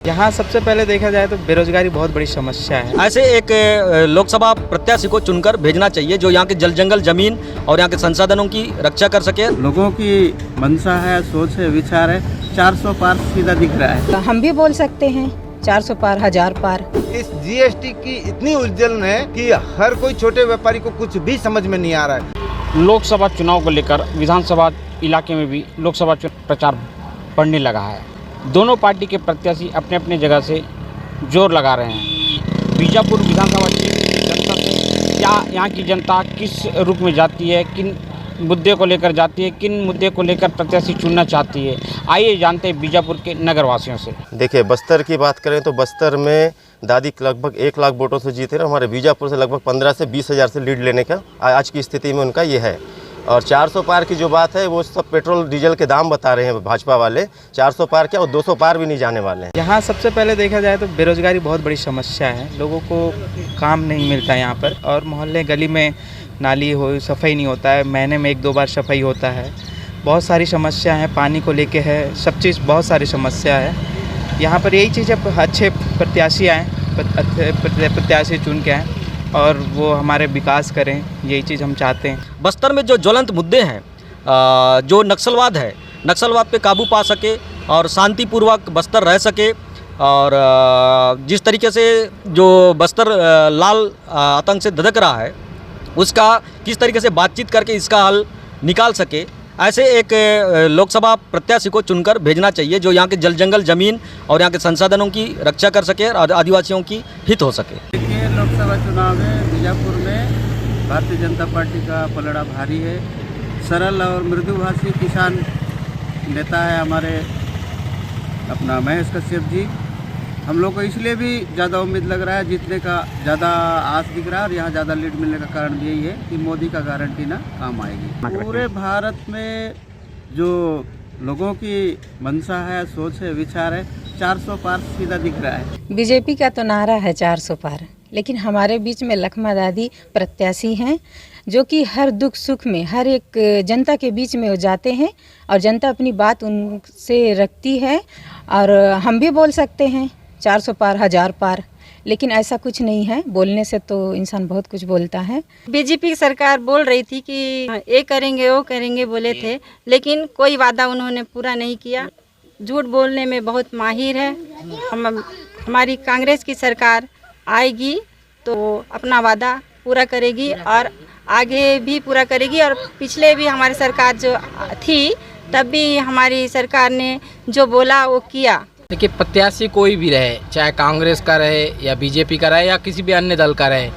यहाँ सबसे पहले देखा जाए तो बेरोजगारी बहुत बड़ी समस्या है। ऐसे एक लोकसभा प्रत्याशी को चुनकर भेजना चाहिए जो यहाँ के जल जंगल जमीन और यहाँ के संसाधनों की रक्षा कर सके। लोगों की मंशा है, सोच है, विचार है, 400 पार सीधा दिख रहा है। हम भी बोल सकते हैं 400 पार, 1000 पार। इस जीएसटी की इतनी उलझन है कि हर कोई छोटे व्यापारी को कुछ भी समझ में नहीं आ रहा है। लोकसभा चुनाव को लेकर विधानसभा इलाके में भी लोकसभा प्रचार बढ़ने लगा है। दोनों पार्टी के प्रत्याशी अपने अपने जगह से जोर लगा रहे हैं। बीजापुर विधानसभा क्षेत्र की जनता से क्या यहाँ की जनता किस रूप में जाती है, किन मुद्दे को लेकर जाती है, किन मुद्दे को लेकर प्रत्याशी चुनना चाहती है, आइए जानते हैं बीजापुर के नगरवासियों से। देखिए, बस्तर की बात करें तो बस्तर में दादी लगभग 1 लाख वोटों से जीते रहे। हमारे बीजापुर से लगभग 15 से 20 हज़ार से लीड लेने का आज की स्थिति में उनका ये है। और 400 पार की जो बात है वो सब पेट्रोल डीजल के दाम बता रहे हैं भाजपा वाले। 400 पार क्या, वो 200 पार भी नहीं जाने वाले हैं। यहाँ सबसे पहले देखा जाए तो बेरोजगारी बहुत बड़ी समस्या है। लोगों को काम नहीं मिलता है यहाँ पर, और मोहल्ले गली में नाली हो सफाई नहीं होता है, महीने में 1-2 बार सफाई होता है। बहुत सारी समस्या है, पानी को लेके है, सब चीज़ बहुत सारी समस्या है यहाँ पर। यही चीज़ है, अच्छे प्रत्याशी आएँ, प्रत्याशी चुन के आएँ और वो हमारे विकास करें, यही चीज़ हम चाहते हैं। बस्तर में जो ज्वलंत मुद्दे हैं, जो नक्सलवाद है, नक्सलवाद पे काबू पा सके और शांतिपूर्वक बस्तर रह सके। और जिस तरीके से जो बस्तर लाल आतंक से धधक रहा है, उसका किस तरीके से बातचीत करके इसका हल निकाल सके, ऐसे एक लोकसभा प्रत्याशी को चुनकर भेजना चाहिए जो यहाँ के जल जंगल जमीन और यहाँ के संसाधनों की रक्षा कर सके और आदिवासियों की हित हो सके। देखिए, लोकसभा चुनाव में बीजापुर में भारतीय जनता पार्टी का पलड़ा भारी है। सरल और मृदुभाषी किसान नेता है हमारे अपना महेश कश्यप जी। हम लोग को इसलिए भी ज़्यादा उम्मीद लग रहा है, जीतने का ज़्यादा आस दिख रहा है। और यहाँ ज़्यादा लीड मिलने का कारण भी यही है कि मोदी का गारंटी ना काम आएगी। पूरे भारत में जो लोगों की मंशा है, सोच है, विचार है, 400 पार सीधा दिख रहा है। बीजेपी का तो नारा है 400 पार, लेकिन हमारे बीच में लखमा दादी प्रत्याशी हैं जो कि हर दुख सुख में हर एक जनता के बीच में वो जाते हैं और जनता अपनी बात उनसे रखती है। और हम भी बोल सकते हैं 400 पार, 1000 पार, लेकिन ऐसा कुछ नहीं है। बोलने से तो इंसान बहुत कुछ बोलता है। बीजेपी की सरकार बोल रही थी कि ये करेंगे वो करेंगे बोले थे, लेकिन कोई वादा उन्होंने पूरा नहीं किया। झूठ बोलने में बहुत माहिर है। हमारी कांग्रेस की सरकार आएगी तो अपना वादा पूरा करेगी और आगे भी पूरा करेगी। और पिछले भी हमारी सरकार जो थी तब भी हमारी सरकार ने जो बोला वो किया। देखिए, प्रत्याशी कोई भी रहे, चाहे कांग्रेस का रहे या बीजेपी का रहे या किसी भी अन्य दल का रहे,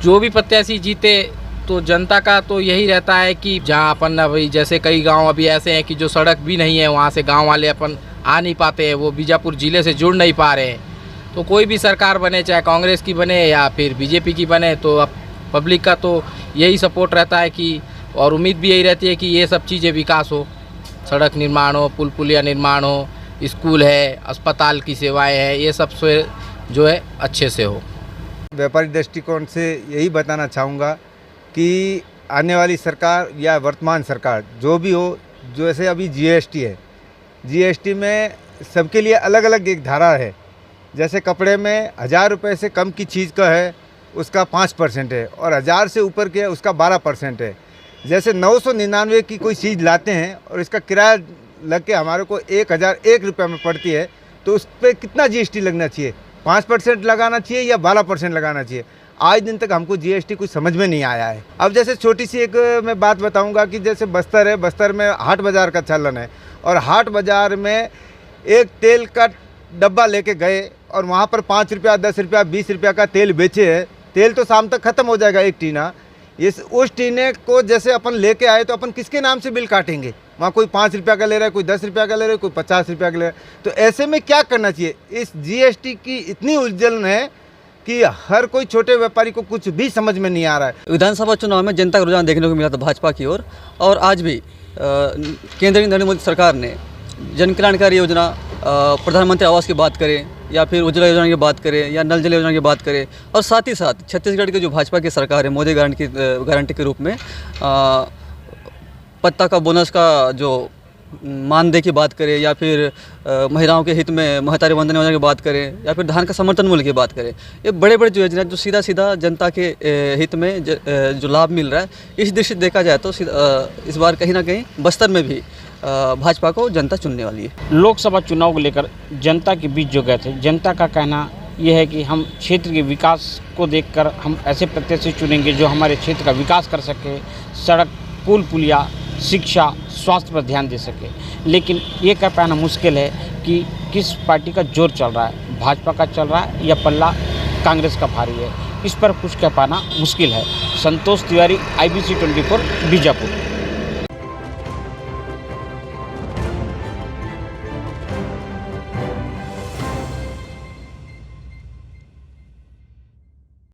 जो भी प्रत्याशी जीते तो जनता का तो यही रहता है कि जहाँ अपन अभी जैसे कई गांव अभी ऐसे हैं कि जो सड़क भी नहीं है, वहाँ से गांव वाले अपन आ नहीं पाते हैं, वो बीजापुर ज़िले से जुड़ नहीं पा रहे हैं। तो कोई भी सरकार बने, चाहे कांग्रेस की बने या फिर बीजेपी की बने, तो अब पब्लिक का तो यही सपोर्ट रहता है कि और उम्मीद भी यही रहती है कि ये सब चीज़ें विकास हो, सड़क निर्माण हो, पुल पुलिया निर्माण हो, स्कूल है, अस्पताल की सेवाएं है, ये सब से जो है अच्छे से हो। व्यापारी दृष्टिकोण से यही बताना चाहूँगा कि आने वाली सरकार या वर्तमान सरकार जो भी हो, जैसे अभी जीएसटी है, जीएसटी में सबके लिए अलग अलग एक धारा है। जैसे कपड़े में 1000 रुपये से कम की चीज़ का है उसका 5% है और 1000 से ऊपर के उसका 12% है। जैसे 999 की कोई चीज़ लाते हैं और इसका किराया लग के हमारे को 1001 रुपये में पड़ती है, तो उस पर कितना जीएसटी लगना चाहिए? 5% लगाना चाहिए या 12% लगाना चाहिए? आज दिन तक हमको जीएसटी कुछ समझ में नहीं आया है। अब जैसे छोटी सी एक मैं बात बताऊंगा कि जैसे बस्तर है, बस्तर में हाट बाज़ार का चलन है और हाट बाज़ार में एक तेल का डब्बा लेके गए और वहाँ पर 5 रुपया, 10 रुपया, 20 रुपया का तेल बेचे है। तेल तो शाम तक ख़त्म हो जाएगा एक टीना। उस टीने को जैसे अपन लेके आए तो अपन किसके नाम से बिल काटेंगे? वहाँ कोई 5 रुपया का ले रहा है, कोई 10 रुपया का ले रहा है, कोई 50 रुपया का ले रहा है। तो ऐसे में क्या करना चाहिए? इस जीएसटी की इतनी उलझन है कि हर कोई छोटे व्यापारी को कुछ भी समझ में नहीं आ रहा है। विधानसभा चुनाव में जनता का रुझान देखने को मिला था भाजपा की ओर, और आज भी केंद्रीय नरेंद्र मोदी सरकार ने जन कल्याणकारी योजना, प्रधानमंत्री आवास की बात करें या फिर उज्ज्वला योजना की बात करें या नल जल योजना की बात करें, और साथ ही साथ छत्तीसगढ़ की जो भाजपा की सरकार है, मोदी गारंटी के रूप में पत्ता का बोनस का जो मानदेय की बात करें या फिर महिलाओं के हित में महतारी वंदन योजना की बात करें या फिर धान का समर्थन मूल्य की बात करें, ये बड़े बड़े जो योजना जो सीधा सीधा जनता के हित में जो लाभ मिल रहा है, इस दृष्टि से देखा जाए तो इस बार कहीं ना कहीं बस्तर में भी भाजपा को जनता चुनने वाली है। लोकसभा चुनाव को लेकर जनता के बीच जो गए थे, जनता का कहना यह है कि हम क्षेत्र के विकास को देखकर हम ऐसे प्रत्याशी चुनेंगे जो हमारे क्षेत्र का विकास कर सके, सड़क, पुल पुलिया, शिक्षा, स्वास्थ्य पर ध्यान दे सके। लेकिन ये कह पाना मुश्किल है कि किस पार्टी का जोर चल रहा है, भाजपा का चल रहा है या पल्ला कांग्रेस का भारी है, इस पर कुछ कह पाना मुश्किल है। संतोष तिवारी, IBC 24, बीजापुर।